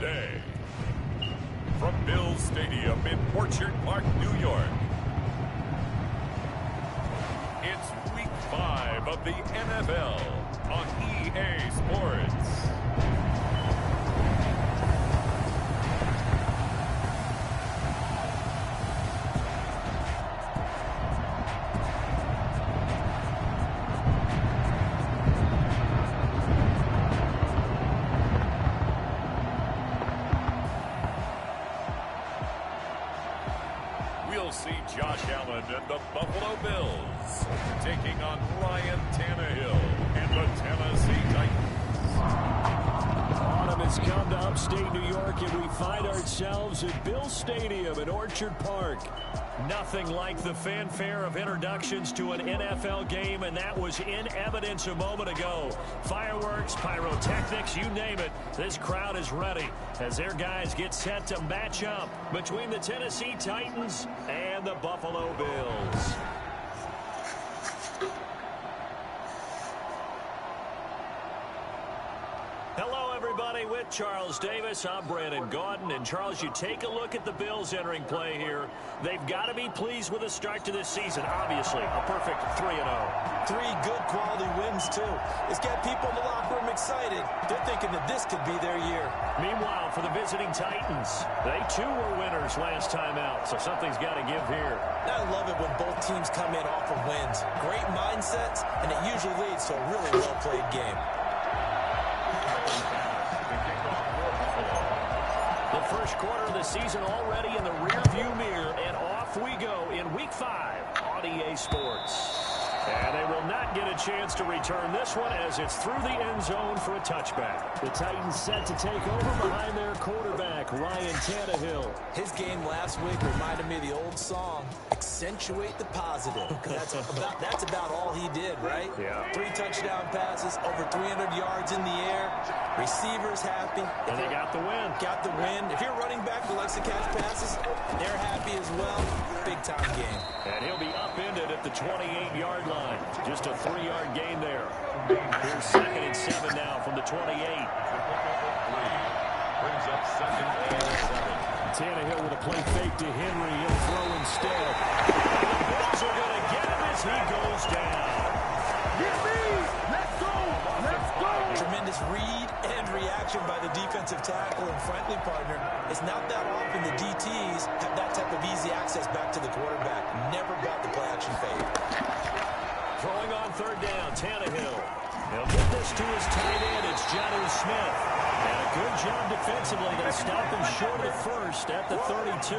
Sunday. From Bills Stadium in Orchard Park, New York. It's Week 5 of the NFL on EA Sports. We'll see Josh Allen and the Buffalo Bills taking on Ryan Tannehill and the Tennessee Titans. Autumn has come to upstate New York, and we find ourselves at Bills Stadium in Orchard Park. Nothing like the fanfare of introductions to an NFL game, and that was in evidence a moment ago. Fireworks, pyrotechnics, you name it. This crowd is ready as their guys get set to match up between the Tennessee Titans and the Buffalo Bills. Hello, everybody. With Charles Davis, I'm Brandon Gaudin. And, Charles, you take a look at the Bills entering play here. They've got to be pleased with the start to this season. Obviously, a perfect 3-0. 3 good quality wins, too. It's got people in the locker room excited. They're thinking that this could be their year. Meanwhile, for the visiting Titans, they, too, were winners last time out, so something's got to give here. I love it when both teams come in off of wins. Great mindsets, and it usually leads to a really well-played game. The first quarter of the season already in the rearview mirror, and off we go in Week 5 on EA Sports. And they will not get a chance to return this one as it's through the end zone for a touchback. The Titans set to take over behind their quarterback, Ryan Tannehill. His game last week reminded me of the old song, Accentuate the Positive. That's about all he did, right? Yeah. 3 touchdown passes, over 300 yards in the air. Receivers happy. And they got the win. Got the win. If you're a running back who likes to catch passes, they're happy as well. Big-time game. And he'll be upended at the 28-yard line. Just a 3-yard gain there. Here's 2nd and 7 now from the 28. Brings up 2nd and 7. Tannehill with a play fake to Henry. He'll throw instead. The Bills are going to get him as he goes down. Get me! Let's go! Let's go! Tremendous read and reaction by the defensive tackle and frankly, partner, it's not that often the DTs have that type of easy access back to the quarterback. Never got the play action fade. Throwing on 3rd down, Tannehill. He'll get this to his tight end. It's Jonnu Smith. And a good job defensively. They stop him short of the first at the 32.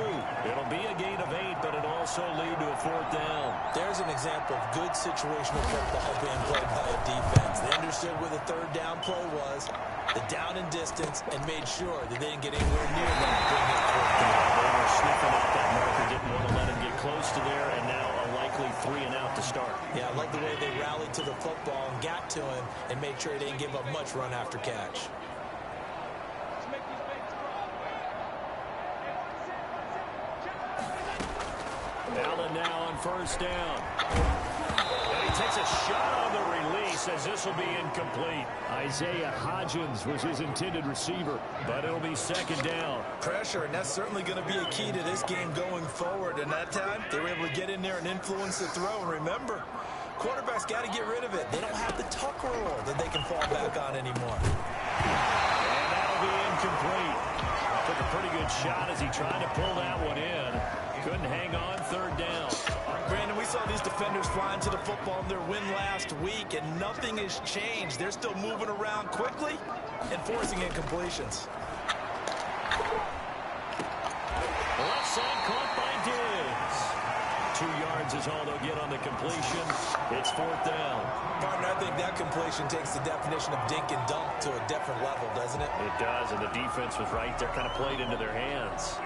It'll be a gain of 8, but it'll also lead to a 4th down. There's an example of good situational football being played by a defense. They understood where the 3rd down play was, the down and distance, and made sure that they didn't get anywhere near them to bring it 4th down. They were sniffing out that marker, didn't want to let him get close to there, and now a likely 3 and out to start. Yeah, I like the way they rallied to the football and got to him and made sure they didn't give up much run after catch. Allen now on 1st down. And he takes a shot on the release as this will be incomplete. Isaiah Hodgins was his intended receiver, but it'll be 2nd down. Pressure, and that's certainly going to be a key to this game going forward. And that time, they were able to get in there and influence the throw. And remember, quarterbacks got to get rid of it. They don't have the tuck rule that they can fall back on anymore. And that'll be incomplete. Took a pretty good shot as he tried to pull that one in. Couldn't hang on 3rd down. Brandon, we saw these defenders flying to the football in their win last week, and nothing has changed. They're still moving around quickly and forcing incompletions. Left side caught by Diggs. 2 yards is all they'll get on the completion. It's 4th down. Partner, I think that completion takes the definition of dink and dunk to a different level, doesn't it? It does, and the defense was right there, kind of played into their hands.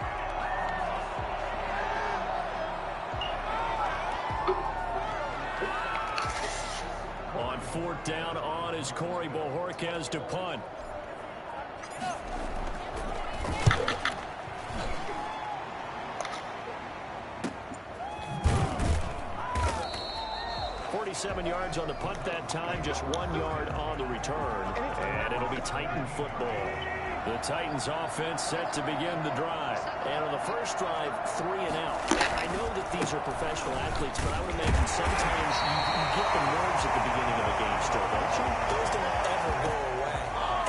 On 4th down on is Corey Bojorquez to punt. 47 yards on the punt that time, just 1 yard on the return. And it'll be Titan football. The Titans offense set to begin the drive. And on the first drive, 3 and out. I know that these are professional athletes, but I would imagine sometimes you get the nerves at the beginning of a game still, don't you? Those don't ever go away.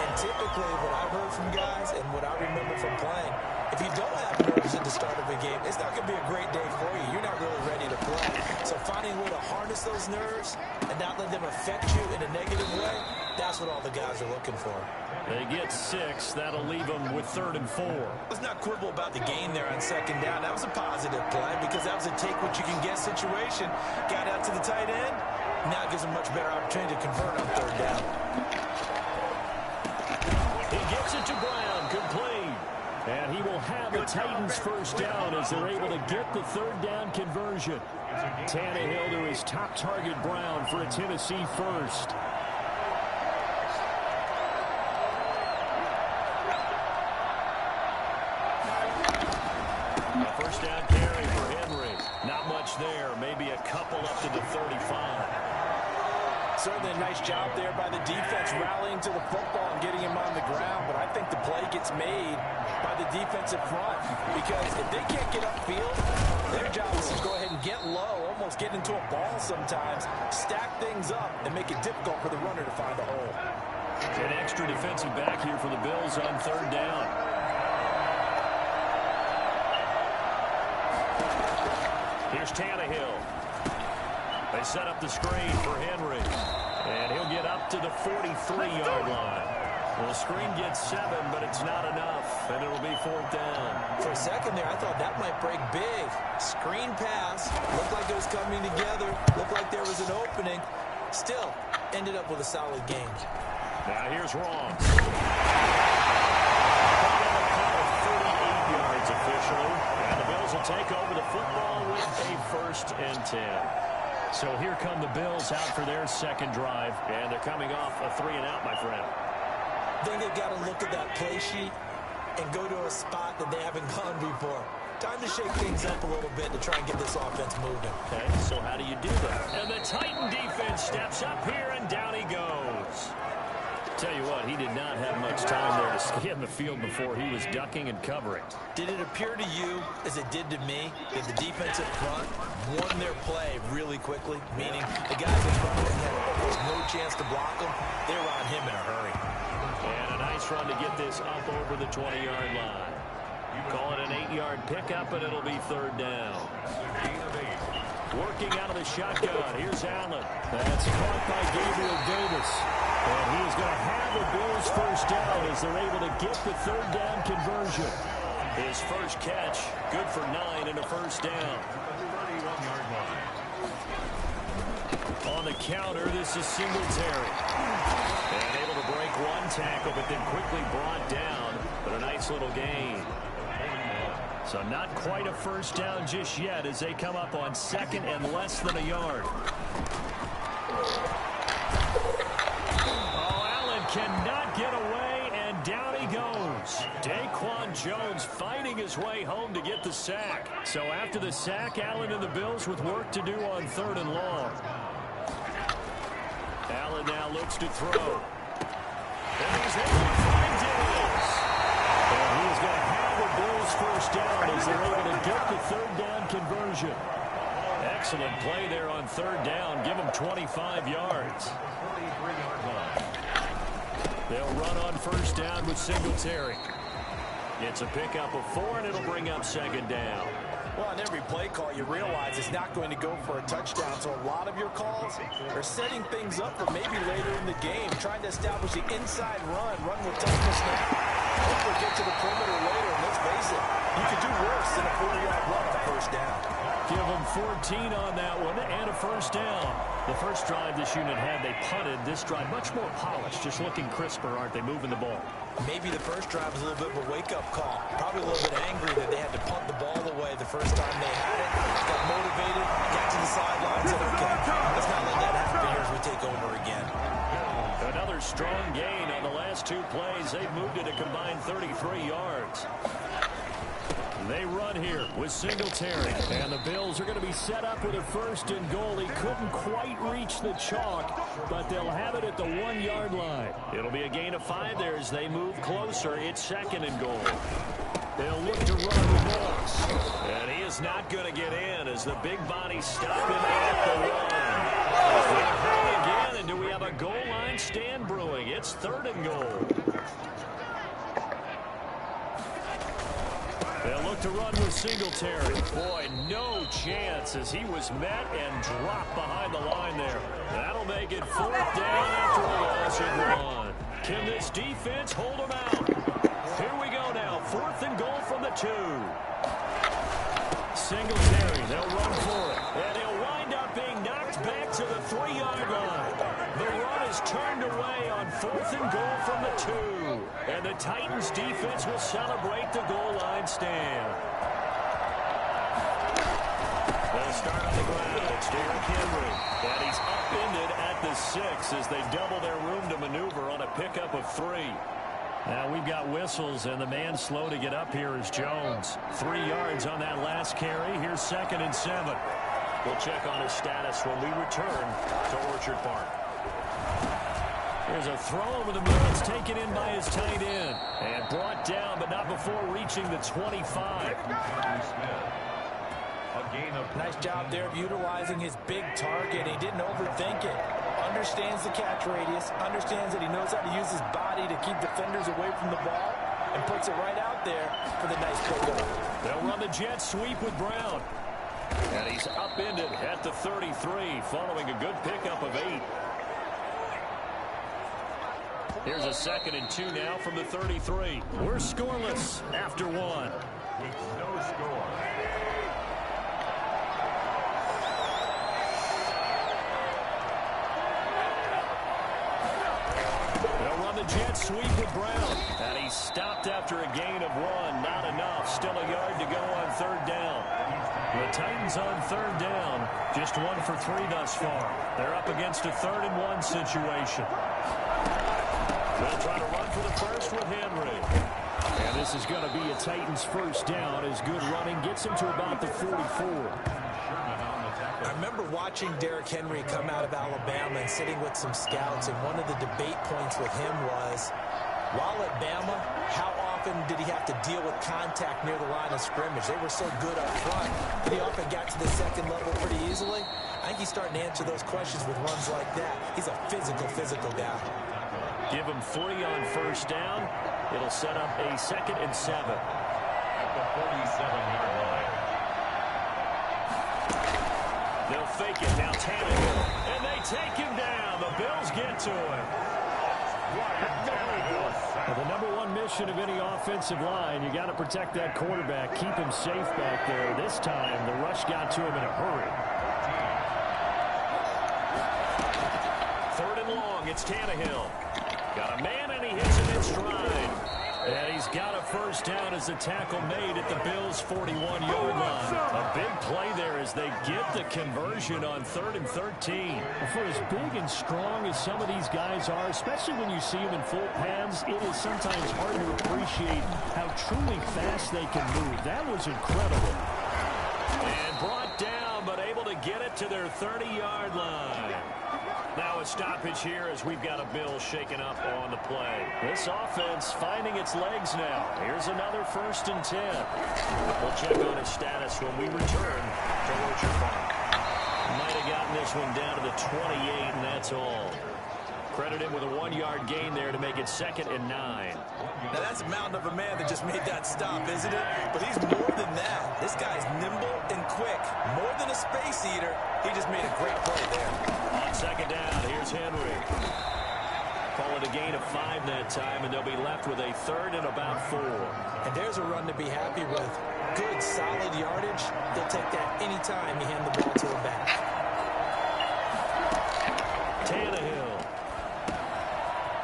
And typically what I've heard from guys and what I remember from playing, if you don't have nerves at the start of a game, it's not going to be a great day for you. You're not really ready to play. So finding a way to harness those nerves and not let them affect you in a negative way, that's what all the guys are looking for. They get 6. That'll leave them with 3rd and 4. Let's not quibble about the gain there on 2nd down. That was a positive play because that was a take-what-you-can-get situation. Got out to the tight end. Now it gives them much better opportunity to convert on 3rd down. He gets it to Brown, complete. And he will have a Titans first down as they're able to get the 3rd down conversion. Tannehill to his top target, Brown, for a Tennessee first. A first down carry for Henry. Not much there, maybe a couple up to the 35. Certainly a nice job there by the defense rallying to the football and getting him on the ground, but I think the play gets made by the defensive front because if they can't get upfield, their job is to go ahead and get low, almost get into a ball sometimes, stack things up, and make it difficult for the runner to find a hole. An extra defensive back here for the Bills on 3rd down. Here's Tannehill. They set up the screen for Henry. And he'll get up to the 43-yard line. Well, the screen gets 7, but it's not enough. And it'll be 4th down. For a second there, I thought that might break big. Screen pass. Looked like it was coming together. Looked like there was an opening. Still, ended up with a solid game. Now here's Wrong. 38 yards officially. And the Bills will take over the football with a 1st and 10. So here come the Bills out for their 2nd drive. And they're coming off a 3 and out, my friend. I think they've got to look at that play sheet and go to a spot that they haven't gone before. Time to shake things up a little bit to try and get this offense moving. Okay, so how do you do that? And the Titan defense steps up here, and down he goes. Tell you what, he did not have much time there to scan the field before he was ducking and covering. Did it appear to you, as it did to me, that the defensive front won their play really quickly? Meaning the guys in front of him had almost no chance to block him. They were on him in a hurry. And a nice run to get this up over the 20-yard line. Call it an 8-yard pickup, and it'll be 3rd down. Working out of the shotgun. Here's Allen. That's caught by Gabriel Davis. And he is going to have the Bills first down as they're able to get the 3rd down conversion. His first catch, good for 9 and a first down. On the counter, this is Singletary. And able to break one tackle, but then quickly brought down. But a nice little gain. So not quite a first down just yet as they come up on 2nd and less than a yard. Oh, Allen cannot get away, and down he goes. Daquan Jones fighting his way home to get the sack. So after the sack, Allen and the Bills with work to do on 3rd and long. Allen now looks to throw. And he's able to find Davis. And he is going to have the Bills first down as they're able to get the 3rd down conversion. Excellent play there on 3rd down. Give them 25 yards. They'll run on first down with Singletary. It's a pickup of 4, and it'll bring up 2nd down. Well, on every play call, you realize it's not going to go for a touchdown. So a lot of your calls are setting things up for maybe later in the game, trying to establish the inside run with toughness now. Hopefully get to the perimeter later, and let's face it, you could do worse than a 40-yard run on first down. Give them 14 on that one and a first down. The first drive this unit had, they punted. This drive much more polished, just looking crisper, aren't they, moving the ball? Maybe the first drive was a little bit of a wake-up call. Probably a little bit angry that they had to punt the ball away the first time they had it. Got motivated, got to the sidelines, and okay, let's not let that happen here as we take over again. Another strong gain on the last 2 plays. They've moved it a combined 33 yards. They run here with Singletary. And the Bills are going to be set up with a 1st and goal. He couldn't quite reach the chalk, but they'll have it at the 1-yard line. It'll be a gain of 5 there as they move closer. It's 2nd and goal. They'll look to run with Moss. And he is not going to get in as the big body stop him at the 1. Again, and do we have a goal line stand brewing? It's 3rd and goal. They'll look to run with Singletary. Boy, no chance as he was met and dropped behind the line there. That'll make it 4th down after a loss of 1. Can this defense hold them out? Here we go now. 4th and goal from the 2. Singletary, they'll run for it. And he'll wind up being knocked back to the 3-yard line. The run is turned away on 4th and goal from the 2. And the Titans defense will celebrate the goal line stand. They'll start on the ground. It's Derrick Henry. And he's upended at the 6 as they double their room to maneuver on a pickup of 3. Now we've got whistles, and the man slow to get up here is Jones. 3 yards on that last carry. Here's 2nd and 7. We'll check on his status when we return to Orchard Park. Here's a throw over the middle. It's taken in by his tight end. And brought down, but not before reaching the 25. Nice job there of utilizing his big target. He didn't overthink it. Understands the catch radius. Understands that he knows how to use his body to keep defenders away from the ball. And puts it right out there for the nice pickup. They'll run the jet sweep with Brown. And he's upended at the 33 following a good pickup of 8. Here's a 2nd and 2 now from the 33. We're scoreless after 1. With no score. They'll run the jet sweep with Brown. And he's stopped after a gain of 1. Not enough. Still a yard to go on 3rd down. The Titans on 3rd down. Just 1 for 3 thus far. They're up against a 3rd and 1 situation. They'll try to run for the 1st with Henry. And this is going to be a Titans 1st down as good running gets him to about the 44. I remember watching Derrick Henry come out of Alabama and sitting with some scouts, and one of the debate points with him was, while at Bama, how often did he have to deal with contact near the line of scrimmage? They were so good up front that he often got to the 2nd level pretty easily. I think he's starting to answer those questions with runs like that. He's a physical guy. Give him 3 on 1st down. It'll set up a 2nd and 7. At the 47-yard line. They'll fake it now, Tannehill. And they take him down. The Bills get to him. Well, the number 1 mission of any offensive line, you got to protect that quarterback, keep him safe back there. This time, the rush got to him in a hurry. 3rd and long, it's Tannehill. Got a man, and he hits him in stride. And he's got a 1st down as the tackle made at the Bills' 41-yard line. A big play there as they get the conversion on 3rd and 13. For as big and strong as some of these guys are, especially when you see them in full pads, it is sometimes hard to appreciate how truly fast they can move. That was incredible. And brought down, but able to get it to their 30-yard line. Now a stoppage here as we've got a Bill shaken up on the play. This offense finding its legs now. Here's another 1st and 10. We'll check on his status when we return to Orchard Park. Might have gotten this one down to the 28, and that's all. Credit him with a 1-yard gain there to make it 2nd and 9. Now that's a mountain of a man that just made that stop, isn't it? But he's more than that. This guy's nimble and quick. More than a space eater. He just made a great play there. On 2nd down, here's Henry. Call it a gain of 5 that time, and they'll be left with a 3rd and about 4. And there's a run to be happy with. Good, solid yardage. They'll take that anytime you hand the ball to him back. Tannehill.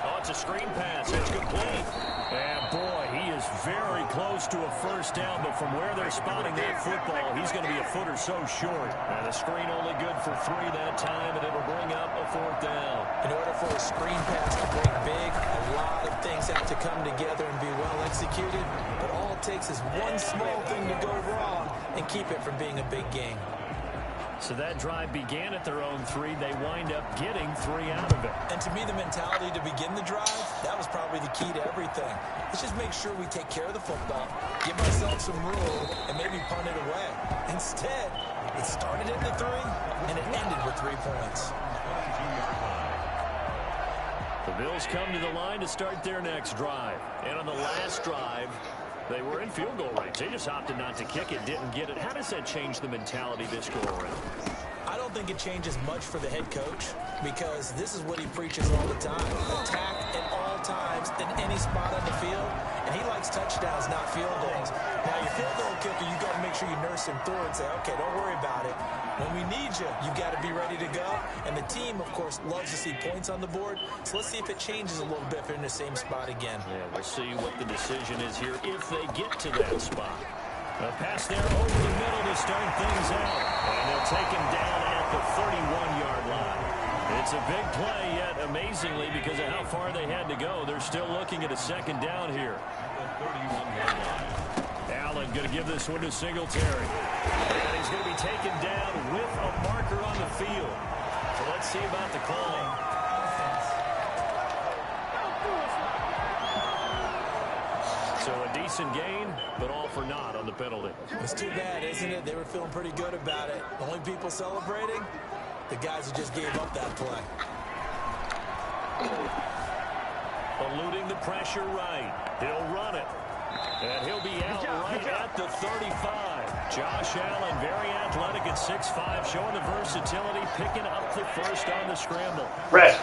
Oh, it's a screen pass. It's complete. And boy, he is very close to a 1st down, but from where they're spotting that football, he's going to be a foot or so short. And the screen only good for 3 that time, and it'll bring up a 4th down. In order for a screen pass to break big, a lot of things have to come together and be well executed, but all it takes is one small thing to go wrong and keep it from being a big game. So that drive began at their own 3. They wind up getting 3 out of it. And to me, the mentality to begin the drive, that was probably the key to everything. Let's just make sure we take care of the football, give ourselves some room, and maybe punt it away. Instead, it started at the 3, and it ended with 3 points. The Bills come to the line to start their next drive. And on the last drive, they were in field goal range. They just opted not to kick it, didn't get it. How does that change the mentality this go around? I don't think it changes much for the head coach because this is what he preaches all the time. Attack at all times in any spot on the field, and he likes touchdowns, not field goals. Now, your field goal kicker, you got to make sure you nurse him through and say, okay, don't worry about it. When we need you, you got to be ready to go. And the team, of course, loves to see points on the board. So let's see if it changes a little bit if they're in the same spot again. Yeah, we'll see what the decision is here if they get to that spot. A pass there over the middle to start things out. And they'll take him down at the 31-yard line. It's a big play, yet amazingly, because of how far they had to go, they're still looking at a second down here. Allen going to give this one to Singletary. And he's going to be taken down with a marker on the field. So let's see about the call. So a decent gain, but all for naught on the penalty. It's too bad, isn't it? They were feeling pretty good about it. The only people celebrating, the guys who just gave up that play. Eluding the pressure right. He'll run it. And he'll be out right at the 35. Josh Allen, very athletic at 6'5", showing the versatility, picking up the first on the scramble. Red.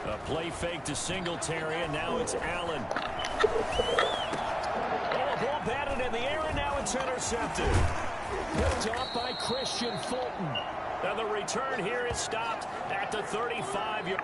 A play fake to Singletary, and now it's Allen. Oh, ball batted in the air, and now it's intercepted. Picked off by Christian Fulton. Now the return here is stopped at the 35-yard.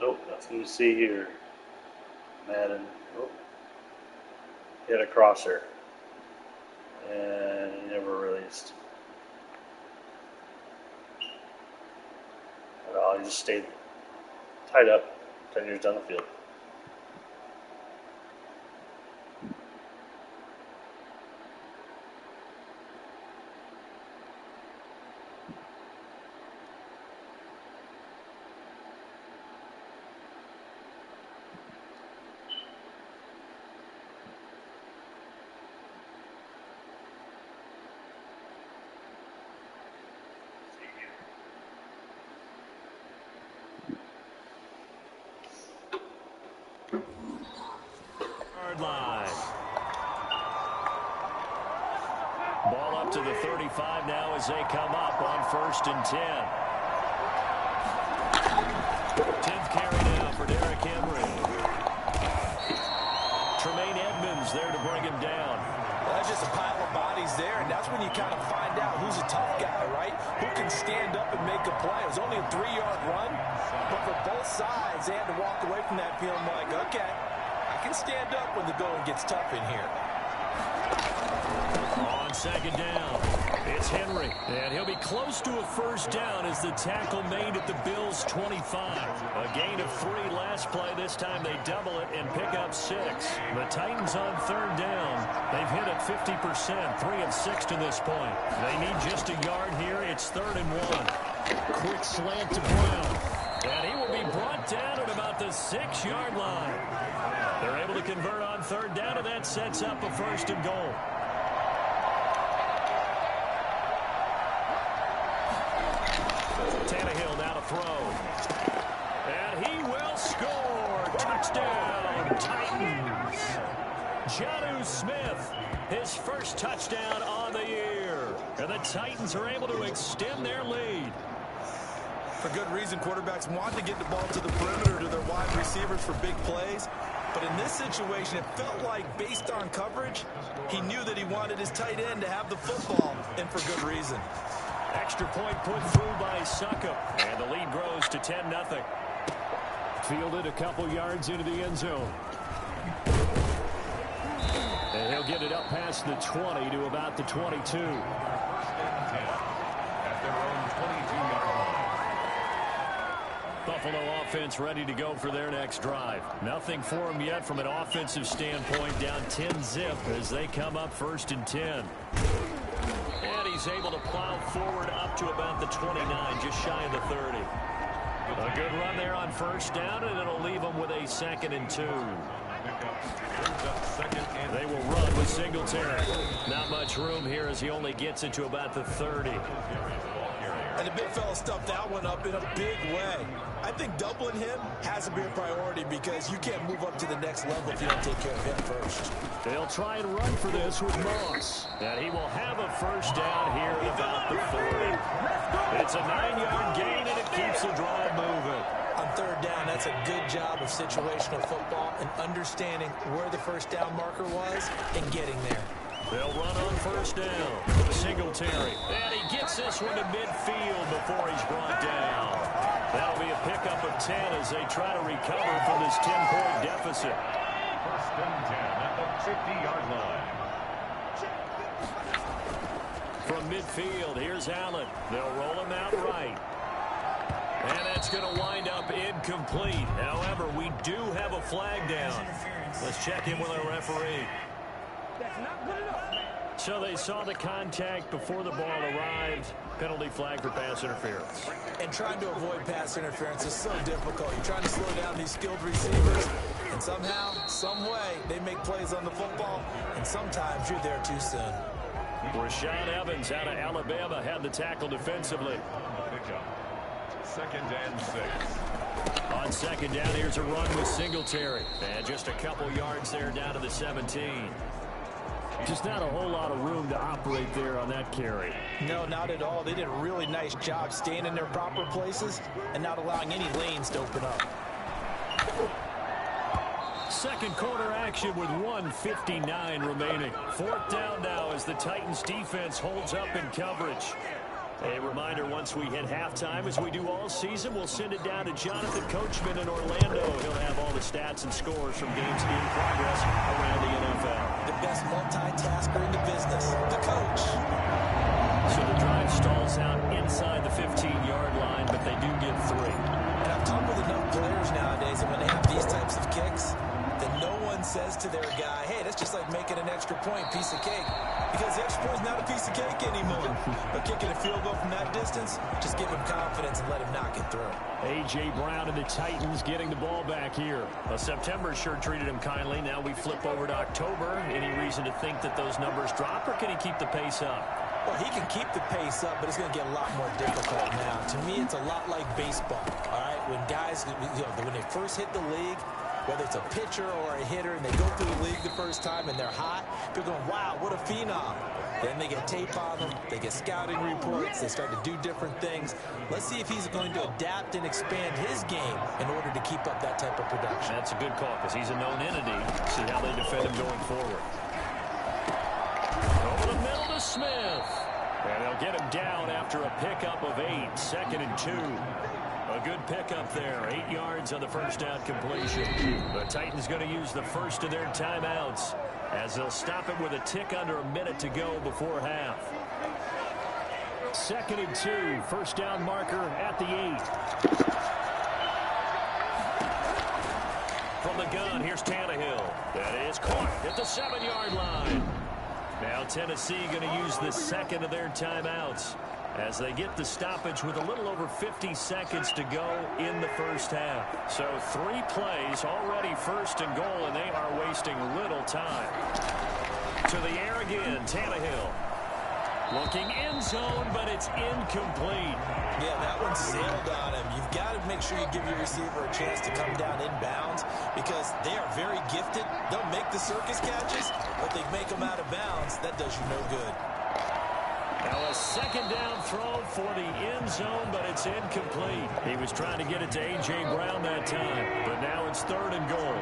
Nope, nothing to see here. Madden. Oh. Hit a crosser. And he never released. At all, he just stayed tied up 10 years down the field. Line. Ball up to the 35 now as they come up on 1st and 10. 10th carry now for Derrick Henry. Tremaine Edmonds there to bring him down. Well, that's just a pile of bodies there, and that's when you kind of find out who's a tough guy, right? Who can stand up and make a play. It was only a 3-yard run, but for both sides, they had to walk away from that feeling like, okay, I can stand up when the going gets tough in here. On 2nd down. It's Henry, and he'll be close to a first down as the tackle made at the Bills' 25. A gain of 3 last play. This time they double it and pick up 6. The Titans on third down. They've hit it 50%, 3 of 6 to this point. They need just a yard here. It's 3rd and 1. Quick slant to Brown, and he will be brought down at about the 6-yard line. They're able to convert on third down, and that sets up a 1st and goal. Tannehill now to throw. And he will score. Touchdown, Titans. Jonnu Smith, his first touchdown on the year. And the Titans are able to extend their lead. For good reason, quarterbacks want to get the ball to the perimeter to their wide receivers for big plays. But in this situation, it felt like, based on coverage, he knew that he wanted his tight end to have the football, and for good reason. Extra point put through by Succop, and the lead grows to 10-0. Fielded a couple yards into the end zone. And he'll get it up past the 20 to about the 22. At their own 22-yard line. Buffalo offense ready to go for their next drive. Nothing for them yet from an offensive standpoint. Down 10-0 as they come up 1st and 10. And he's able to plow forward up to about the 29, just shy of the 30. A good run there on first down, and it'll leave them with a 2nd and 2. They will run with Singletary. Not much room here as he only gets it to about the 30. And the big fella stuffed that one up in a big way. I think doubling him has to be a priority because you can't move up to the next level if you don't take care of him first. They'll try and run for this with Moss. And he will have a first down here at about the 40. It's a 9-yard gain, and it keeps the drive moving. On third down, that's a good job of situational football and understanding where the first down marker was and getting there. They'll run on first down. Singletary. And he gets this one to midfield before he's brought down. That'll be a pickup of 10 as they try to recover from this 10-point deficit. 1st and 10 at the 50-yard line. From midfield, here's Allen. They'll roll him out right. And that's going to wind up incomplete. However, we do have a flag down. Let's check in with our referee. That's not good enough, man. So they saw the contact before the ball arrived. Penalty flag for pass interference. And trying to avoid pass interference is so difficult. You're trying to slow down these skilled receivers, and somehow, some way, they make plays on the football, and sometimes you're there too soon. Rashaan Evans out of Alabama had the tackle defensively. 2nd and 6. On 2nd down, here's a run with Singletary. And just a couple yards there down to the 17. Just not a whole lot of room to operate there on that carry. No, not at all. They did a really nice job staying in their proper places and not allowing any lanes to open up. Second quarter action with 1:59 remaining. 4th down now as the Titans defense holds up in coverage. A reminder, once we hit halftime, as we do all season, we'll send it down to Jonathan Coachman in Orlando. He'll have all the stats and scores from games in progress around the NFL. The best multitasker in the business, the coach. So the drive stalls out inside the 15-yard line, but they do get 3. And I've talked with enough players nowadays, and when they have these types of kicks, then no one says to their guy, hey, that's just like making an extra point, piece of cake. Because the extra point is not a piece of cake anymore. But kicking a field goal from that distance, just give him confidence and let him knock it through. A.J. Brown and the Titans getting the ball back here. September sure treated him kindly. Now we flip over to October. Any reason to think that those numbers drop, or can he keep the pace up? Well, he can keep the pace up, but it's going to get a lot more difficult now. To me, it's a lot like baseball, all right? When guys, when they first hit the league, whether it's a pitcher or a hitter, and they go through the league the first time and they're hot, they're going, wow, what a phenom. Then they get tape on them, they get scouting reports, they start to do different things. Let's see if he's going to adapt and expand his game in order to keep up that type of production. That's a good call because he's a known entity. See how they defend him going forward. Over the middle to Smith. And they'll get him down after a pickup of 8, 2nd and 2. A good pickup there, 8 yards on the first down completion. The Titans going to use the first of their timeouts as they'll stop it with a tick under a minute to go before half. 2nd and 2. First down marker at the 8. From the gun, here's Tannehill. That is caught at the 7-yard line. Now Tennessee going to use the second of their timeouts as they get the stoppage with a little over 50 seconds to go in the first half. So 3 plays, already 1st and goal, and they are wasting little time. To the air again, Tannehill. Looking end zone, but it's incomplete. Yeah, that one sailed on him. You've got to make sure you give your receiver a chance to come down inbounds because they are very gifted. They'll make the circus catches, but they make them out of bounds. That does you no good. Now a 2nd down throw for the end zone, but it's incomplete. He was trying to get it to A.J. Brown that time, but now it's 3rd and goal.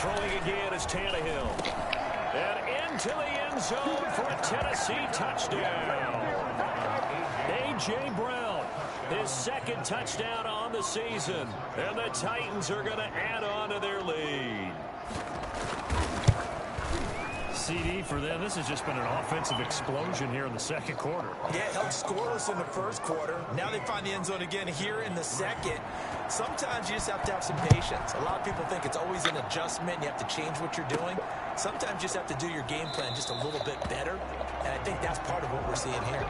Throwing again is Tannehill. And into the end zone for a Tennessee touchdown. A.J. Brown, his 2nd touchdown on the season. And the Titans are going to add on to their lead. CD for them. This has just been an offensive explosion here in the 2nd quarter. Yeah, held scoreless in the 1st quarter. Now they find the end zone again here in the 2nd. Sometimes you just have to have some patience. A lot of people think it's always an adjustment. You have to change what you're doing. Sometimes you just have to do your game plan just a little bit better. And I think that's part of what we're seeing here.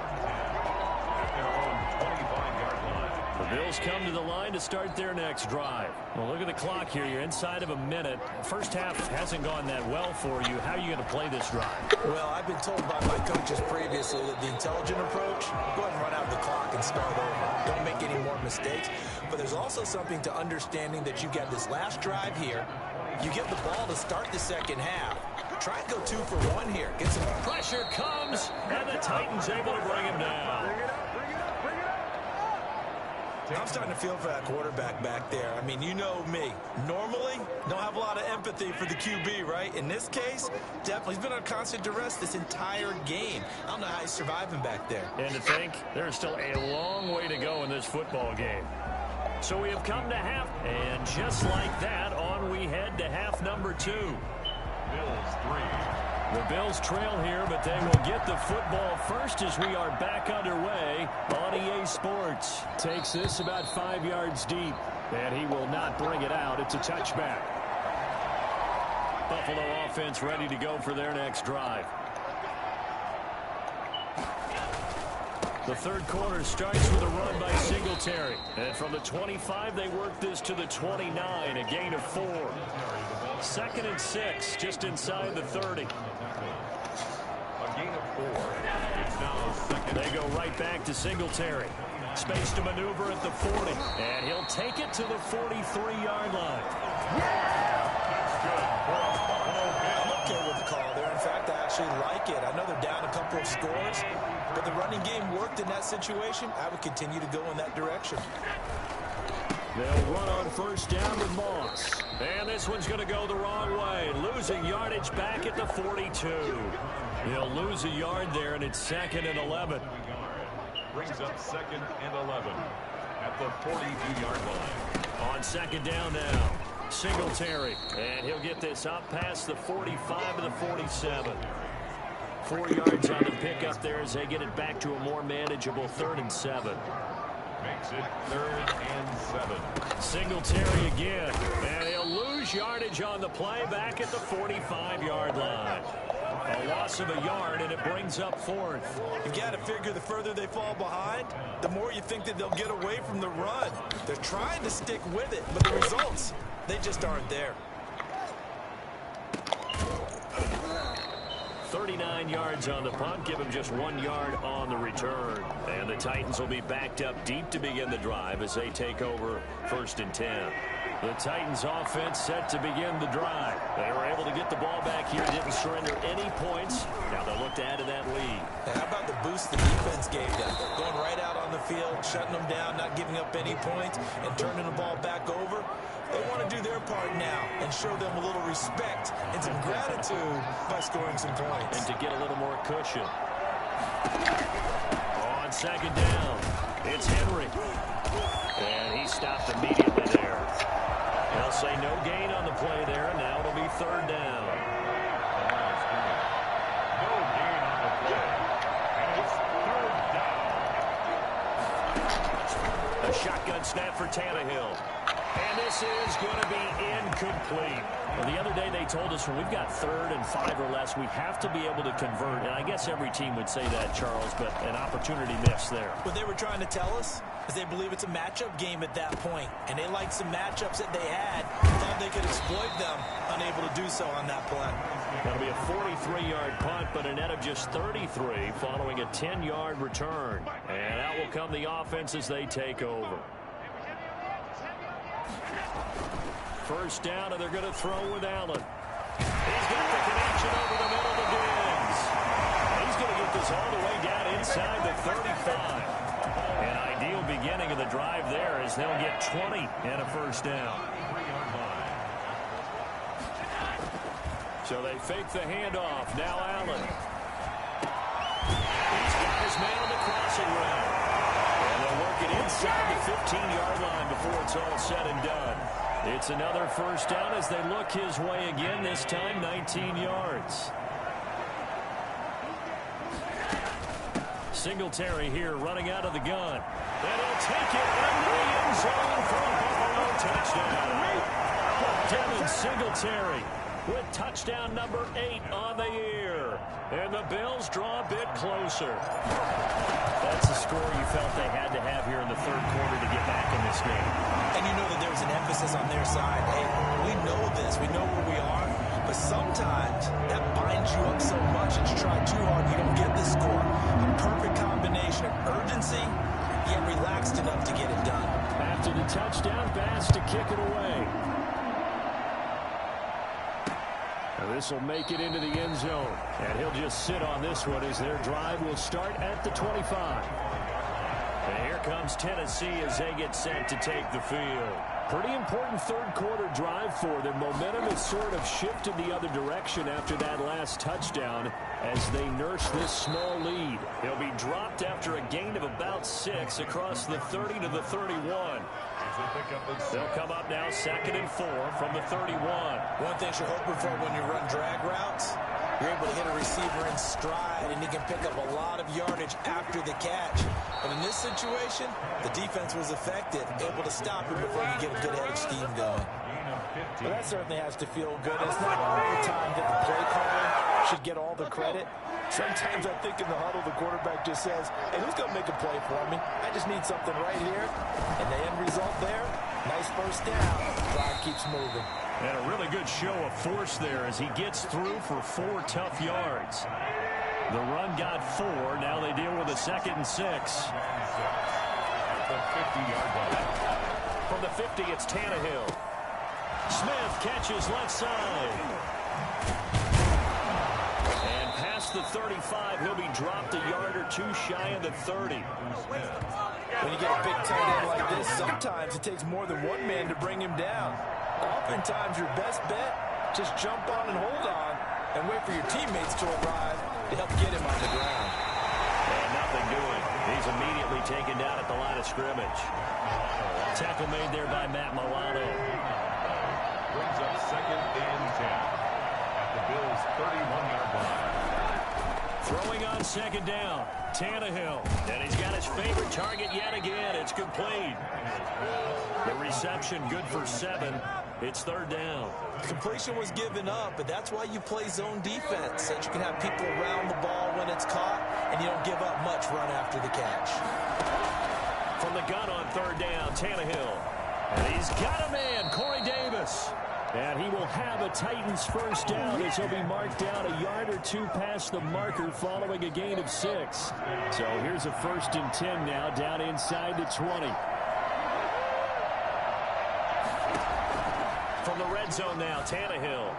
The Bills come to the line to start their next drive. Well, look at the clock here. You're inside of a minute. First half hasn't gone that well for you. How are you going to play this drive? Well, I've been told by my coaches previously that the intelligent approach, go ahead and run out the clock and start over. Don't make any more mistakes. But there's also something to understanding that you get this last drive here. You get the ball to start the 2nd half. Try and go 2 for 1 here. Get some pressure comes, and the Titans able to bring him down. I'm starting to feel for that quarterback back there. I mean, you know me. Normally, don't have a lot of empathy for the QB, right? In this case, definitely. He's been on constant duress this entire game. I don't know how he's surviving back there. And to think, there's still a long way to go in this football game. So we have come to half, and just like that, on we head to half number 2. Bills 3. The Bills trail here, but they will get the football first as we are back underway on EA Sports. Takes this about 5 yards deep, and he will not bring it out. It's a touchback. Buffalo offense ready to go for their next drive. The 3rd quarter starts with a run by Singletary. And from the 25, they work this to the 29, a gain of 4. 2nd and 6, just inside the 30. A gain of 4. It's now 2nd. They go right back to Singletary. Space to maneuver at the 40. And he'll take it to the 43-yard line. I'm okay with the call there. In fact, I actually like it. I know they're down a couple of scores, but the running game worked in that situation. I would continue to go in that direction. They'll run on first down with Moss. And this one's going to go the wrong way. Losing yardage back at the 42. He'll lose a yard there, and it's 2nd and 11. Brings up 2nd and 11 at the 42-yard line. On 2nd down now, Singletary. And he'll get this up past the 45 to the 47. 4 yards on the pickup there as they get it back to a more manageable 3rd and 7. Makes it 3rd and 7. Singletary again. And he'll lose yardage on the play back at the 45-yard line. A loss of a yard, and it brings up 4th. You've got to figure the further they fall behind, the more you think that they'll get away from the run. They're trying to stick with it, but the results, they just aren't there. 39 yards on the punt, give him just 1 yard on the return. And the Titans will be backed up deep to begin the drive as they take over 1st and 10. The Titans offense set to begin the drive. They were able to get the ball back here, didn't surrender any points. Now they'll look to add to that lead. And how about the boost the defense gave them? Going right out on the field, shutting them down, not giving up any points, and turning the ball back over. They want to do their part now and show them a little respect and some gratitude by scoring some points. And to get a little more cushion. On 2nd down, it's Henry. And he stopped immediately there. They'll say no gain on the play there. Now it'll be 3rd down. No gain shotgun snap for Tannehill. And this is going to be incomplete. Well, the other day they told us when we've got 3rd and 5 or less, we have to be able to convert. And I guess every team would say that, Charles, but an opportunity missed there. What they were trying to tell us is they believe it's a matchup game at that point. And they liked some matchups that they had, thought they could exploit them, unable to do so on that play. That'll be a 43-yard punt, but a net of just 33 following a 10-yard return. And out will come the offense as they take over. First down, and they're going to throw with Allen. He's got the connection over the middle to Diggs. He's going to get this all the way down inside the 35. An ideal beginning of the drive there as they'll get 20 and a first down. So they fake the handoff. Now Allen. He's got his man on the crossing route. And they'll work it inside the 15-yard line before it's all said and done. It's another first down as they look his way again, this time 19 yards. Singletary here running out of the gun. And he'll take it under the end zone for a Buffalo touchdown. Devin Singletary with touchdown number 8 on the year. And the Bills draw a bit closer. That's a score you felt they had to have here in the 3rd quarter to get back in this game. And you know that there was an emphasis on their side. Hey, we know this. We know where we are. But sometimes that binds you up so much that you try too hard, you don't get the score. A perfect combination of urgency, yet relaxed enough to get it done. After the touchdown, Bass to kick it away. This will make it into the end zone. And he'll just sit on this one as their drive will start at the 25. And here comes Tennessee as they get set to take the field. Pretty important 3rd quarter drive for them. Momentum has sort of shifted the other direction after that last touchdown as they nurse this small lead. He'll be dropped after a gain of about 6 across the 30 to the 31. They'll come up now 2nd and 4 from the 31. One thing you're hoping for when you run drag routes, you're able to hit a receiver in stride, and he can pick up a lot of yardage after the catch. But in this situation, the defense was effective, able to stop him before you get a good head of steam going. Well, that certainly has to feel good. It's not all the time that the play caller should get all the credit. Sometimes I think in the huddle, the quarterback just says, hey, who's going to make a play for me? I just need something right here. And the end result there, nice first down. Drive keeps moving. And a really good show of force there as he gets through for 4 tough yards. The run got 4. Now they deal with a 2nd and 6. From the 50, it's Tannehill. Smith catches left side. And past the 35, he'll be dropped a yard or 2 shy of the 30. When you get a big tight end like this, sometimes it takes more than one man to bring him down. Oftentimes, your best bet, just jump on and hold on and wait for your teammates to arrive to help get him on the ground. And nothing doing. He's immediately taken down at the line of scrimmage. Tackle made there by Matt Milano. Brings up 2nd and 10 at the Bills' 31-yard line. Throwing on 2nd down, Tannehill. And he's got his favorite target yet again. It's complete. The reception good for 7. It's 3rd down. Completion was given up, but that's why you play zone defense, so that you can have people around the ball when it's caught, and you don't give up much run after the catch. From the gun on 3rd down, Tannehill. And he's got a man, Corey Davis. And he will have a Titans first down as he'll be marked down a yard or 2 past the marker following a gain of 6. So here's a 1st and 10 now down inside the 20. From the red zone now, Tannehill.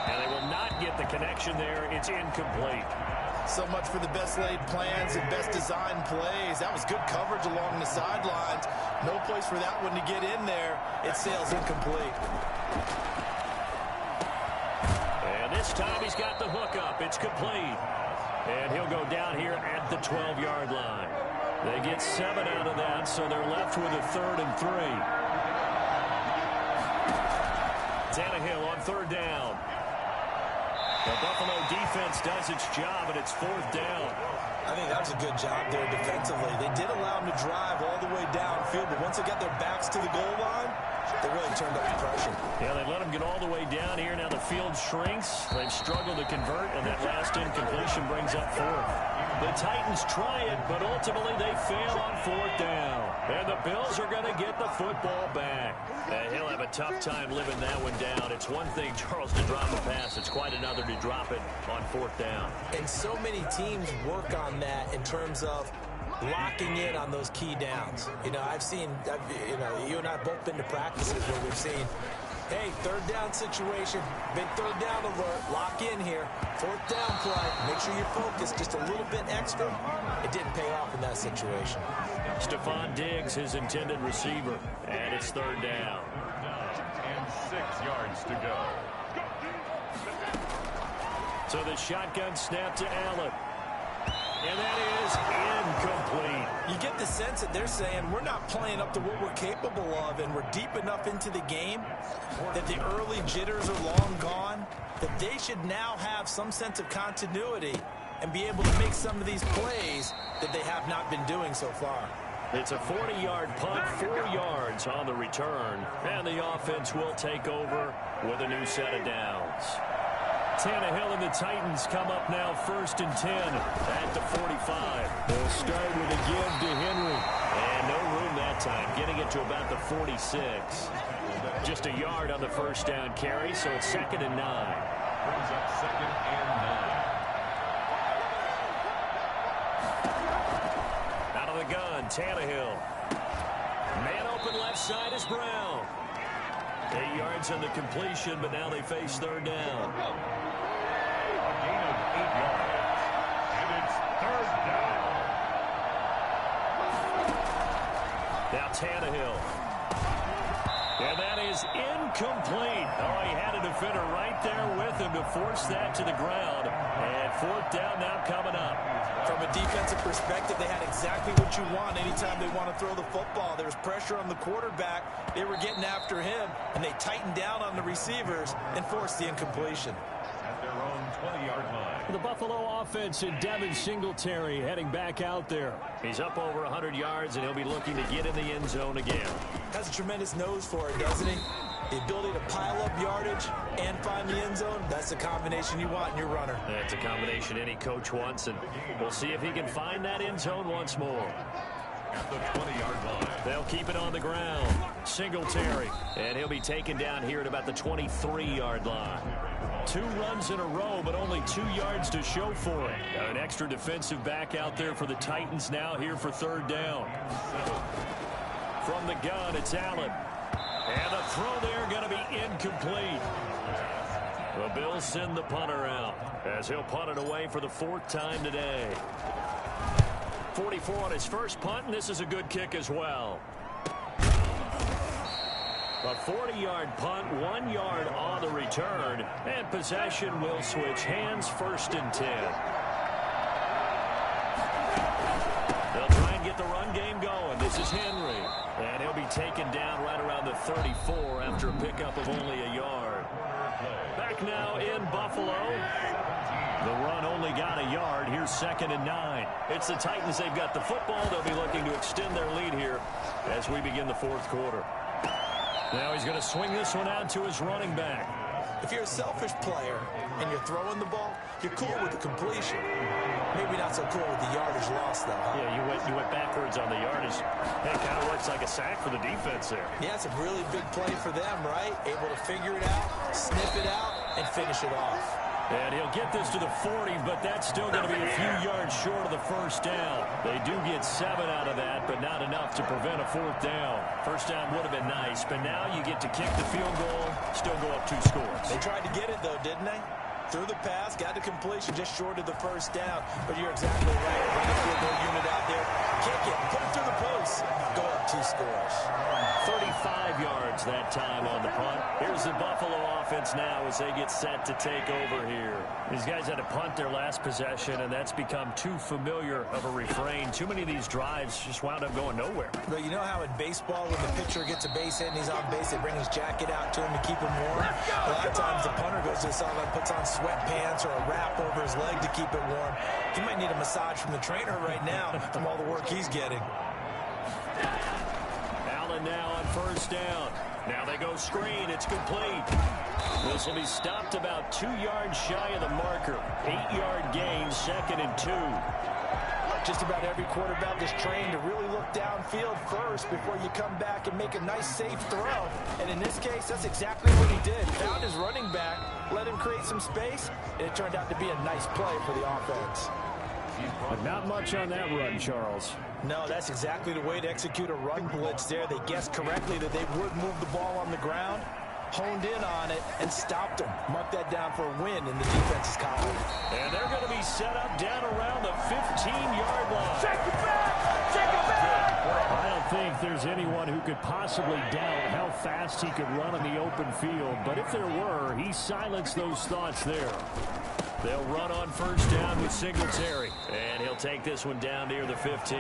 And they will not get the connection there. It's incomplete. So much for the best laid plans and best designed plays. That was good coverage along the sidelines. No place for that one to get in there. It sails incomplete. And this time he's got the hook up. It's complete. And he'll go down here at the 12-yard line. They get 7 out of that, so they're left with a 3rd and 3. Tannehill on 3rd down. The Buffalo defense does its job, and it's 4th down. I think that was a good job there defensively. They did allow them to drive all the way downfield, but once they got their backs to the goal line, they really turned up the pressure. Yeah, they let them get all the way down here. Now the field shrinks. They've struggled to convert, and that last incompletion brings up 4th. The Titans try it, but ultimately they fail on 4th down. And the Bills are going to get the football back. He'll have a tough time living that one down. It's one thing, Charles, to drop a pass. It's quite another to drop it on 4th down. And so many teams work on that in terms of locking in on those key downs. You know, you and I have both been to practices where we've seen, hey, 3rd down situation, big 3rd down alert, lock in here, 4th down play, make sure you're focused just a little bit extra. It didn't pay off in that situation. Stephon Diggs, his intended receiver, and it's 3rd down. And 6 yards to go. So the shotgun snap to Allen. And that is incomplete. You get the sense that they're saying we're not playing up to what we're capable of, and we're deep enough into the game that the early jitters are long gone, that they should now have some sense of continuity and be able to make some of these plays that they have not been doing so far. It's a 40-yard punt, 4 yards on the return, and the offense will take over with a new set of downs. Tannehill and the Titans come up now 1st and 10 at the 45. They'll start with a give to Henry. And no room that time, getting it to about the 46. Just a yard on the 1st down carry, so it's 2nd and 9. Brings up 2nd and 9. Out of the gun, Tannehill. Man open left side is Brown. 8 yards on the completion, but now they face 3rd down. A gain of 8 yards. And it's 3rd down. Now Tannehill. And that is incomplete. Oh, he had a defender right there with him to force that to the ground. And 4th down now coming up. From a defensive perspective, they had exactly what you want anytime they want to throw the football. There was pressure on the quarterback. They were getting after him, and they tightened down on the receivers and forced the incompletion. At their own 20-yard line. The Buffalo offense and Devin Singletary heading back out there. He's up over 100 yards, and he'll be looking to get in the end zone again. Has a tremendous nose for it, doesn't he? The ability to pile up yardage and find the end zone, that's the combination you want in your runner. That's a combination any coach wants, and we'll see if he can find that end zone once more. At the 20-yard line. They'll keep it on the ground. Singletary, and he'll be taken down here at about the 23-yard line. 2 runs in a row, but only 2 yards to show for it. An extra defensive back out there for the Titans now here for 3rd down. From the gun, it's Allen. And the throw there going to be incomplete. The Bills send the punter out as he'll punt it away for the 4th time today. 44 on his first punt, and this is a good kick as well. A 40-yard punt, 1 yard on the return, and possession will switch hands, 1st and 10. They'll try and get the run game going. This is Henry, and he'll be taken down right around the 34 after a pickup of only a yard. Back now in Buffalo. The run only got a yard. Here's 2nd and 9. It's the Titans. They've got the football. They'll be looking to extend their lead here as we begin the 4th quarter. Now he's going to swing this one out to his running back. If you're a selfish player and you're throwing the ball, you're cool with the completion. Maybe not so cool with the yardage loss, though. Huh? Yeah, you went backwards on the yardage. Hey, kind of looks like a sack for the defense there. Yeah, it's a really big play for them, right? Able to figure it out, sniff it out, and finish it off. And he'll get this to the 40, but that's still going to be a few yards short of the 1st down. They do get 7 out of that, but not enough to prevent a 4th down. 1st down would have been nice, but now you get to kick the field goal, still go up 2 scores. They tried to get it, though, didn't they? Threw the pass, got the completion just short of the 1st down. But you're exactly right. Bring the field goal unit out there, kick it, put it through the post, go up 2 scores. 35 yards that time on the punt. Here's the Buffalo offense now as they get set to take over here. These guys had to punt their last possession, and that's become too familiar of a refrain. Too many of these drives just wound up going nowhere. But you know how in baseball, when the pitcher gets a base hit and he's on base, they bring his jacket out to him to keep him warm? A lot of times the punter goes to the sideline, puts on sweatpants or a wrap over his leg to keep it warm. He might need a massage from the trainer right now from all the work he's getting. Allen now on first down. Now they go screen. It's complete. This will be stopped about 2 yards shy of the marker. 8-yard gain, 2nd and 2. Just about every quarterback is trained to really look downfield first before you come back and make a nice, safe throw. And in this case, that's exactly what he did. Found his running back, let him create some space, and it turned out to be a nice play for the offense. But not much on that run, Charles. No, that's exactly the way to execute a run blitz there. They guessed correctly that they would move the ball on the ground, honed in on it, and stopped them. Mark that down for a win in the defense's column. And they're going to be set up down around the 15-yard line. Check it back! Check it back! I don't think there's anyone who could possibly doubt how fast he could run in the open field. But if there were, he silenced those thoughts there. They'll run on first down with Singletary. And he'll take this one down near the 15.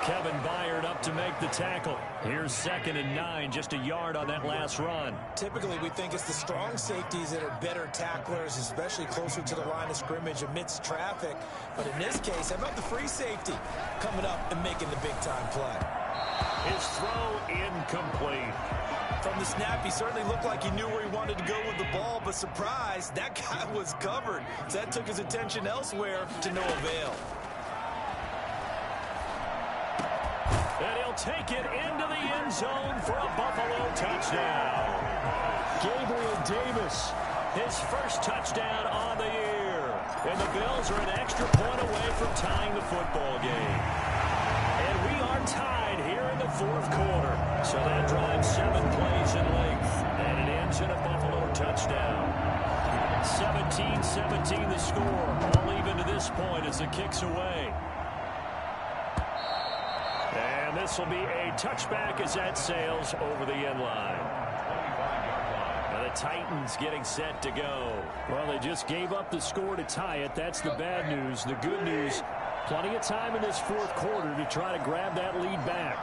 Kevin Byard up to make the tackle. Here's 2nd and 9, just a yard on that last run. Typically, we think it's the strong safeties that are better tacklers, especially closer to the line of scrimmage amidst traffic. But in this case, how about the free safety coming up and making the big-time play? His throw incomplete. From the snap, he certainly looked like he knew where he wanted to go with the ball, but surprise, that guy was covered. So that took his attention elsewhere to no avail. And he'll take it into the end zone for a Buffalo touchdown. Gabriel Davis, his first touchdown on the year. And the Bills are an extra point away from tying the football game. And we are tied here in the 4th quarter. So that drives 7 plays in length. And it ends in a Buffalo touchdown. 17-17 the score. All even to this point as the kick's away. And this will be a touchback as that sails over the end line. And the Titans getting set to go. Well, they just gave up the score to tie it. That's the bad news. The good news, plenty of time in this 4th quarter to try to grab that lead back.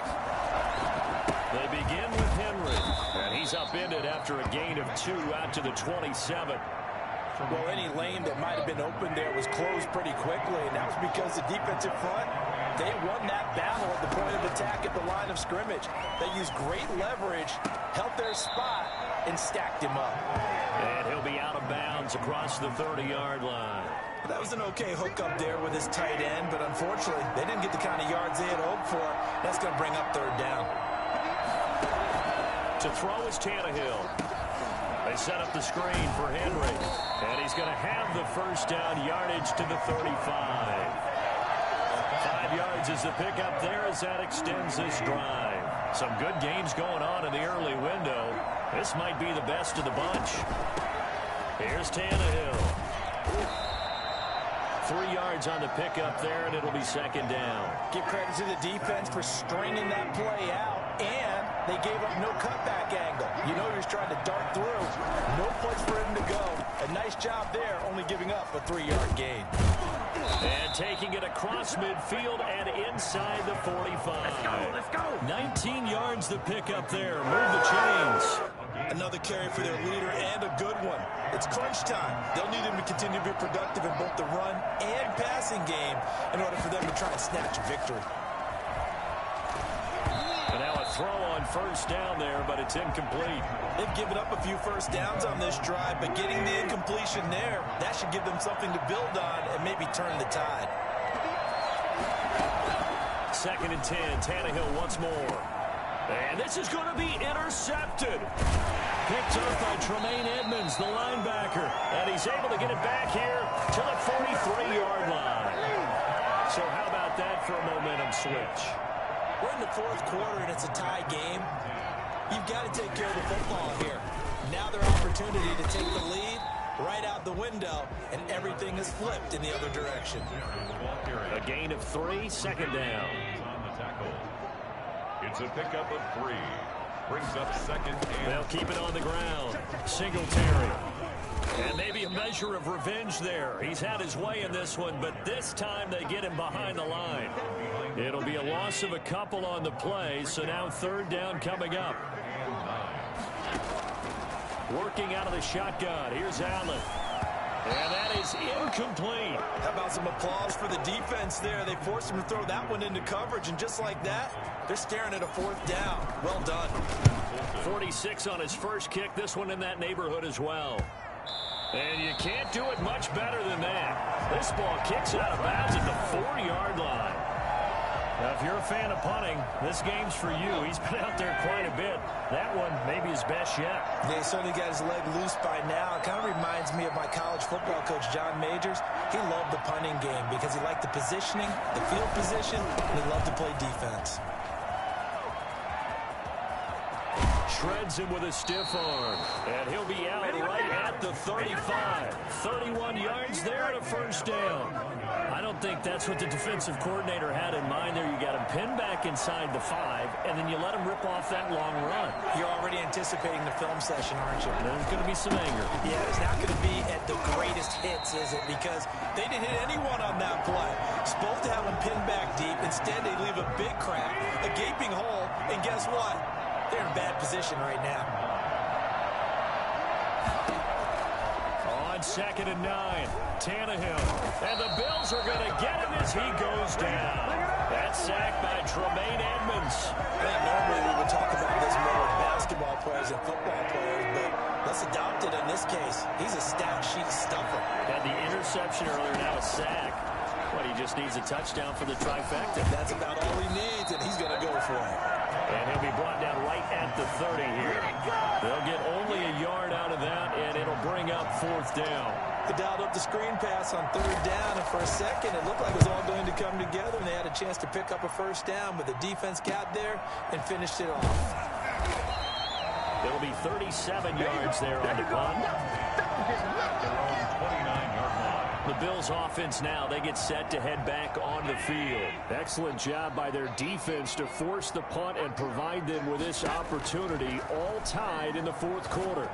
They begin with Henry. And he's upended after a gain of 2 out to the 27. Well, any lane that might have been open there was closed pretty quickly, and that was because the defensive front, they won that battle at the point of attack at the line of scrimmage. They used great leverage, held their spot, and stacked him up. And he'll be out of bounds across the 30-yard line. That was an okay hook up there with his tight end, but unfortunately, they didn't get the kind of yards they had hoped for. That's going to bring up 3rd down. To throw is Tannehill. They set up the screen for Henry. And he's going to have the first down, yardage to the 35. 5 yards is the pickup there as that extends this drive. Some good games going on in the early window. This might be the best of the bunch. Here's Tannehill. 3 yards on the pickup there, and it'll be 2nd down. Give credit to the defense for stringing that play out, and they gave up no cutback angle. You know he was trying to dart through. No place for him to go. A nice job there, only giving up a 3-yard gain. And taking it across midfield and inside the 45. Let's go! 19 yards the pickup there. Move the chains. Another carry for their leader and a good one. It's crunch time. They'll need him to continue to be productive in both the run and passing game in order for them to try and snatch a victory. And now a throw on first down there, but it's incomplete. They've given up a few first downs on this drive, but getting the incompletion there, that should give them something to build on and maybe turn the tide. 2nd and 10. Tannehill once more. And this is going to be intercepted. Picked up by Tremaine Edmonds, the linebacker. And he's able to get it back here to the 43-yard line. So how about that for a momentum switch? We're in the 4th quarter, and it's a tie game. You've got to take care of the football here. Now their opportunity to take the lead right out the window, and everything is flipped in the other direction. A gain of 3, 2nd down. It's a pickup of 3. Brings up 2nd and... They'll keep it on the ground. Singletary. And maybe a measure of revenge there. He's had his way in this one, but this time they get him behind the line. It'll be a loss of a couple on the play, so now 3rd down coming up. Working out of the shotgun. Here's Allen. And that is incomplete. How about some applause for the defense there? They forced him to throw that one into coverage, and just like that, they're staring at a 4th down. Well done. 46 on his first kick. This one in that neighborhood as well. And you can't do it much better than that. This ball kicks out of bounds at the 40-yard line. Now, if you're a fan of punting, this game's for you. He's been out there quite a bit. That one maybe his best yet. Yeah, he certainly got his leg loose by now. It kind of reminds me of my college football coach, John Majors. He loved the punting game because he liked the positioning, the field position, and he loved to play defense. Shreds him with a stiff arm. And he'll be out right at the 35. 31 yards there and a first down. I don't think that's what the defensive coordinator had in mind there. You got him pinned back inside the 5, and then you let him rip off that long run. You're already anticipating the film session, aren't you? There's going to be some anger. Yeah, it's not going to be at the greatest hits, is it? Because they didn't hit anyone on that play. Supposed to have him pinned back deep. Instead, they leave a big crack, a gaping hole, and guess what? They're in bad position right now. On 2nd and 9, Tannehill. And the Bills are going to get him as he goes down. That sack by Tremaine Edmonds. I think normally we would talk about this more with basketball players and football players, but let's adopt it in this case. He's a stat sheet stuffer. Had the interception earlier, now a sack. What, he just needs a touchdown for the trifecta. That's about all he needs, and he's going to go for it. And he'll be brought down right at the 30 here. They'll get only a yard out of that, and it'll bring up 4th down. They dialed up the screen pass on 3rd down, and for a second, it looked like it was all going to come together, and they had a chance to pick up a first down, but the defense got there and finished it off. It'll be 37 yards there on the punt. The Bills offense now, they get set to head back on the field. Excellent job by their defense to force the punt and provide them with this opportunity, all tied in the 4th quarter.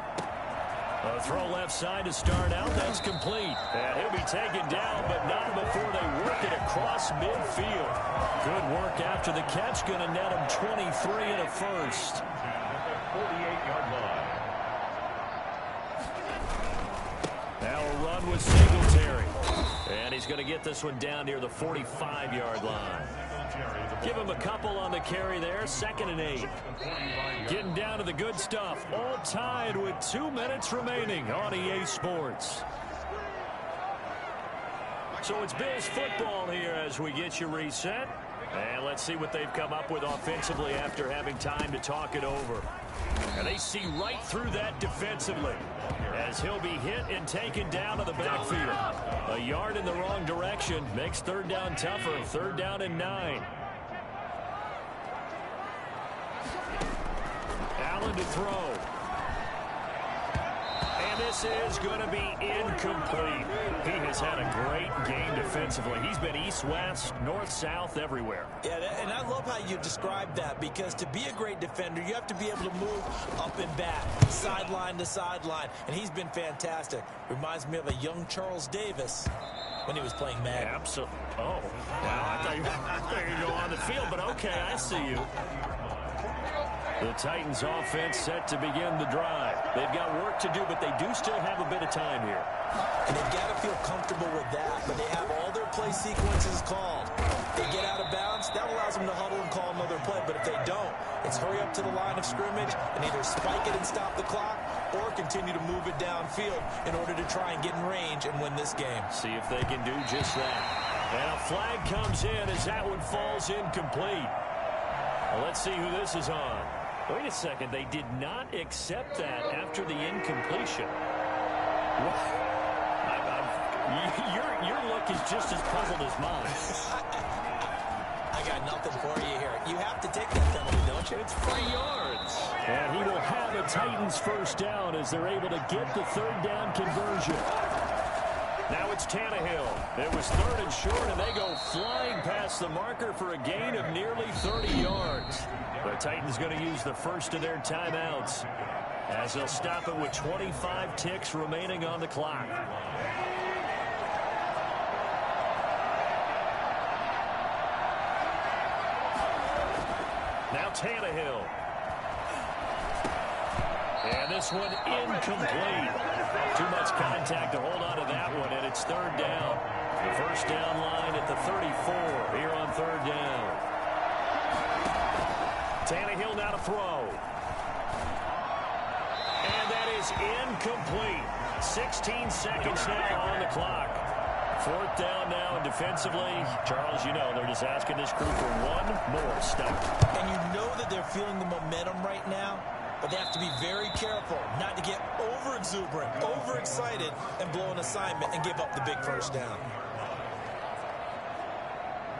A throw left side to start out, that's complete. And he'll be taken down, but not before they work it across midfield. Good work after the catch, going to net him 23 and a first. 48-yard line. Now a run with Singletary. And he's going to get this one down near the 45-yard line. Give him a couple on the carry there. 2nd and 8. Getting down to the good stuff. All tied with 2 minutes remaining on EA Sports. So it's Bills football here as we get you reset. And let's see what they've come up with offensively after having time to talk it over. And they see right through that defensively as he'll be hit and taken down to the backfield. A yard in the wrong direction makes 3rd down tougher. 3rd down and 9. Allen to throw. And this is going to be incomplete. He has had a great game defensively. He's been east-west, north-south, everywhere. Yeah, and I love how you described that, because to be a great defender, you have to be able to move up and back, sideline to sideline, and he's been fantastic. Reminds me of a young Charles Davis when he was playing Madden. Absolutely. Oh, now I thought you were going on the field, but okay, I see you. The Titans offense set to begin the drive. They've got work to do, but they do still have a bit of time here. And they've got to feel comfortable with that, but they have all their play sequences called. They get out of bounds, that allows them to huddle and call another play, but if they don't, it's hurry up to the line of scrimmage and either spike it and stop the clock or continue to move it downfield in order to try and get in range and win this game. See if they can do just that. And a flag comes in as that one falls incomplete. Well, let's see who this is on. Wait a second, they did not accept that after the incompletion. Your look is just as puzzled as mine. I got nothing for you here. You have to take that penalty, don't you? It's 3 yards. And he will have a Titans first down as they're able to get the 3rd down conversion. Now it's Tannehill. It was 3rd and short, and they go flying past the marker for a gain of nearly 30 yards. The Titans going to use the first of their timeouts as they'll stop it with 25 ticks remaining on the clock. Now Tannehill. And this one incomplete. Too much contact to hold on to that one, and it's third down. The first down line at the 34 here on third down. Tannehill now to throw. And that is incomplete. 16 seconds now on the clock. Fourth down now, and defensively, Charles, you know, they're just asking this crew for one more stop. And you know that they're feeling the momentum right now, but they have to be very careful not to get over-exuberant, over-excited, and blow an assignment and give up the big first down.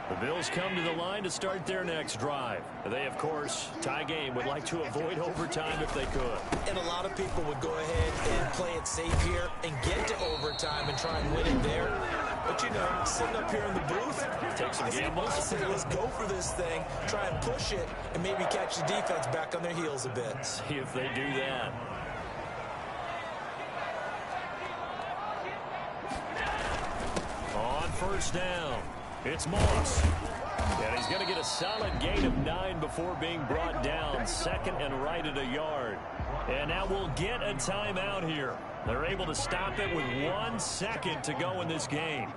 The Bills come to the line to start their next drive. They, of course, tie game, would like to avoid overtime if they could. And a lot of people would go ahead and play it safe here and get to overtime and try and win it there. But, you know, sitting up here in the booth, take some gambles. I say, let's go for this thing, try and push it, and maybe catch the defense back on their heels a bit. See if they do that. On first down, it's Moss. And he's going to get a solid gain of 9 before being brought down. Second and right at a yard. And now we'll get a timeout here. They're able to stop it with 1 second to go in this game.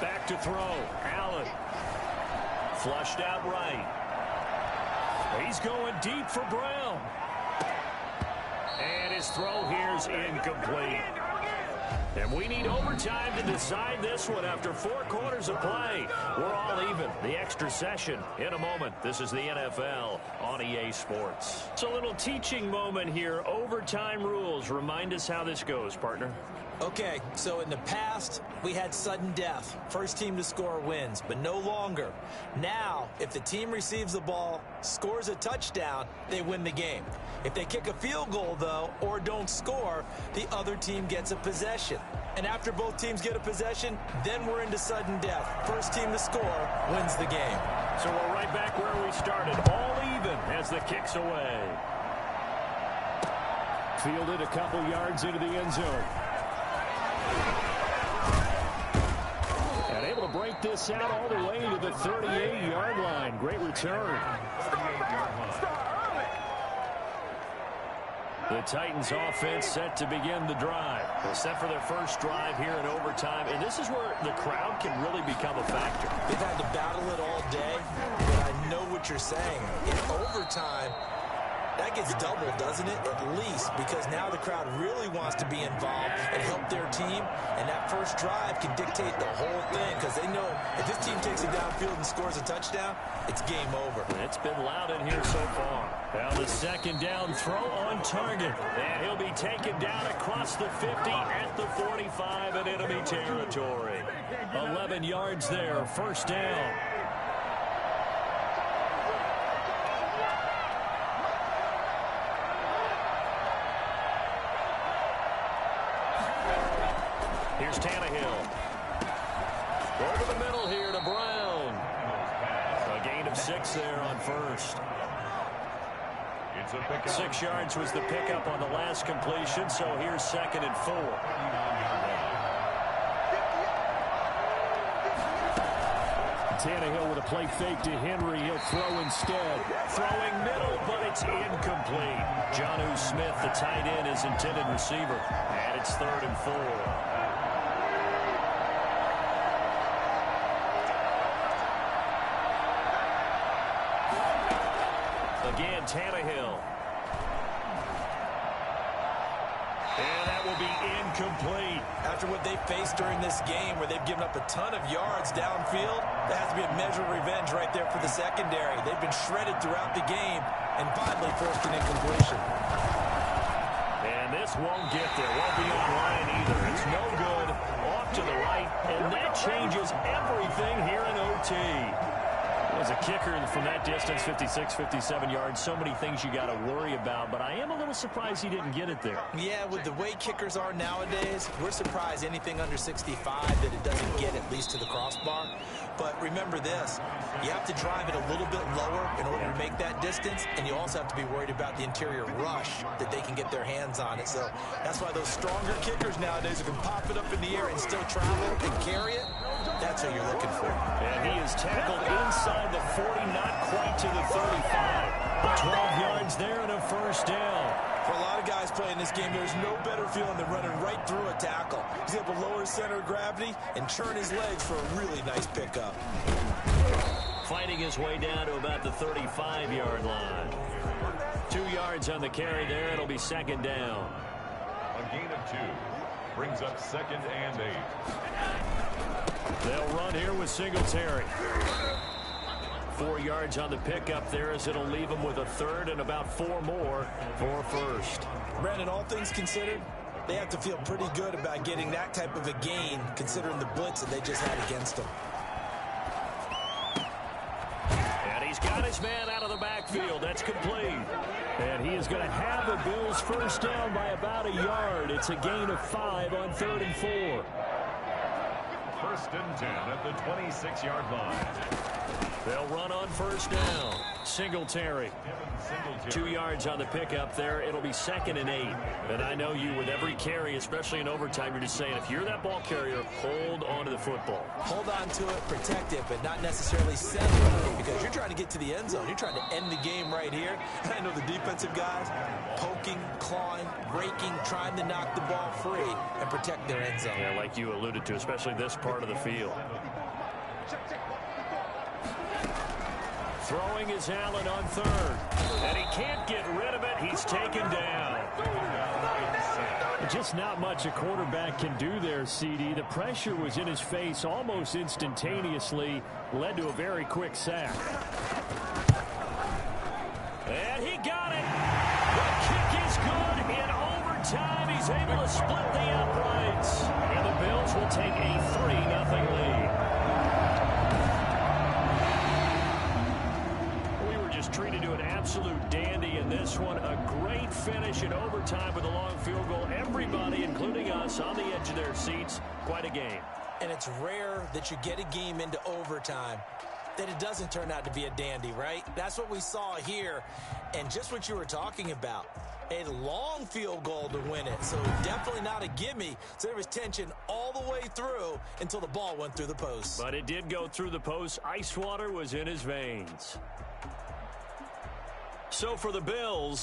Back to throw. Allen. Flushed out right. He's going deep for Brown. And his throw here's incomplete. And we need overtime to decide this one after 4 quarters of play. We're all even. The extra session in a moment. This is the NFL on EA Sports. It's a little teaching moment here. Overtime rules. Remind us how this goes, partner. Okay, so in the past, we had sudden death. First team to score wins, but no longer. Now, if the team receives the ball, scores a touchdown, they win the game. If they kick a field goal, though, or don't score, the other team gets a possession. And after both teams get a possession, then we're into sudden death. First team to score wins the game. So we're right back where we started, all even as the kick's away. Fielded a couple yards into the end zone. And able to break this out all the way to the 38-yard line. Great return. The Titans offense set to begin the drive. They're set for their first drive here in overtime. And this is where the crowd can really become a factor. They've had to battle it all day, but I know what you're saying. In overtime, that gets doubled, doesn't it? At least, because now the crowd really wants to be involved and help their team, and that first drive can dictate the whole thing because they know if this team takes it downfield and scores a touchdown, it's game over. It's been loud in here so far. Now the second down throw on target, and he'll be taken down across the 50 at the 45 in enemy territory. 11 yards there, first down. Here's Tannehill. Over the middle here to Brown. A gain of 6 there on first. 6 yards was the pickup on the last completion, so here's 2nd and 4. Tannehill with a play fake to Henry. He'll throw instead. Throwing middle, but it's incomplete. Jonnu Smith, the tight end, is intended receiver. And it's 3rd and 4. Again, Tannehill. And that will be incomplete. After what they faced during this game where they've given up a ton of yards downfield, that has to be a measure of revenge right there for the secondary. They've been shredded throughout the game and finally forced an incompletion. And this won't get there. Won't be on line either. It's no good. Off to the right. And that changes everything here in OT. As a kicker from that distance, 56, 57 yards, so many things you got to worry about, but I am a little surprised he didn't get it there. Yeah, with the way kickers are nowadays, we're surprised anything under 65 that it doesn't get at least to the crossbar. But remember this, you have to drive it a little bit lower in order to make that distance, and you also have to be worried about the interior rush that they can get their hands on it. So that's why those stronger kickers nowadays who can pop it up in the air and still travel and carry it, that's what you're looking for. And he is tackled inside the 40, not quite to the 35. 12 yards there and a first down. For a lot of guys playing this game, there's no better feeling than running right through a tackle. He's able to lower his center of gravity and churn his legs for a really nice pickup. Fighting his way down to about the 35-yard line. 2 yards on the carry there. It'll be second down. A gain of 2 brings up 2nd and 8. They'll run here with Singletary. 4 yards on the pickup there as it'll leave them with a third and about 4 more for first. Brandon, all things considered, they have to feel pretty good about getting that type of a gain considering the blitz that they just had against them. And he's got his man out of the backfield. That's complete. And he is going to have the Bills first down by about a yard. It's a gain of 5 on 3rd and 4. 1st and 10 at the 26-yard line. They'll run on first down. Singletary. 2 yards on the pickup there. It'll be 2nd and 8. And I know you, with every carry, especially in overtime, you're just saying, if you're that ball carrier, hold on to the football. Hold on to it, protect it, but not necessarily settle it, because you're trying to get to the end zone. You're trying to end the game right here. I know the defensive guys poking, clawing, raking, trying to knock the ball free and protect their end zone. Yeah, like you alluded to, especially this part of the field. Throwing is Allen on 3rd. And he can't get rid of it. He's taken down. Just not much a quarterback can do there, CD. The pressure was in his face almost instantaneously. Led to a very quick sack. And he got it. The kick is good. In overtime, he's able to split the uprights. And the Bills will take a 3-0 lead. Treated to an absolute dandy in this one. A great finish in overtime with a long field goal. Everybody, including us, on the edge of their seats. Quite a game. And it's rare that you get a game into overtime that it doesn't turn out to be a dandy, right? That's what we saw here. And just what you were talking about. A long field goal to win it. So definitely not a gimme. So there was tension all the way through until the ball went through the post. But it did go through the post. Ice water was in his veins. So for the Bills,